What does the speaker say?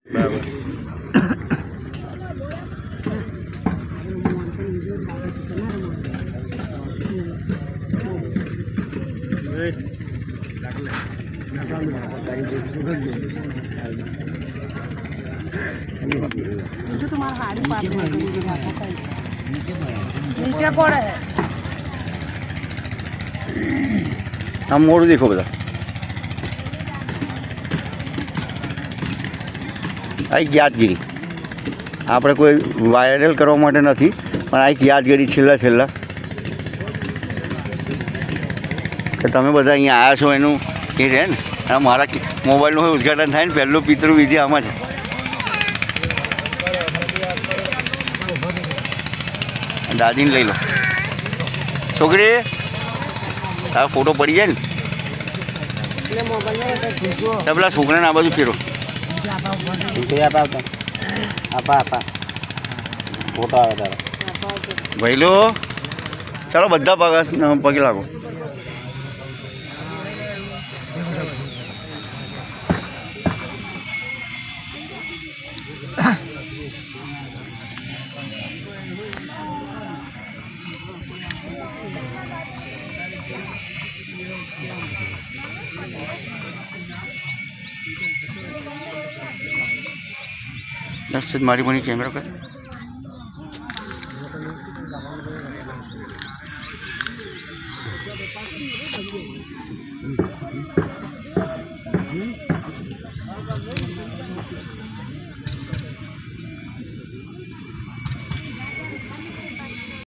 બરાબર. जो तुम्हारा हाड़ी नीचे पड़े है આમ મોડું દેખો બધા આ એક યાદગીરી આપણે કોઈ વાયરલ કરવા માટે નથી પણ આ એક યાદગીરી છેલ્લા કે તમે બધા અહીંયા આવ્યા છો એનું એ રહે ને આ મારા મોબાઈલનું ઉદ્ઘાટન થાય ને પહેલું પિતૃવિધિ આમાં છે. દાદીને લઈ લો છોકરી તારો ફોટો પડી જાય ને પેલા છોકરાને આ બાજુ ફેરો આપા ફોટો આવે તારો ભાઈ લો ચાલો બધા પગે લાગો. દર્શક મારી મને કેમેરો કર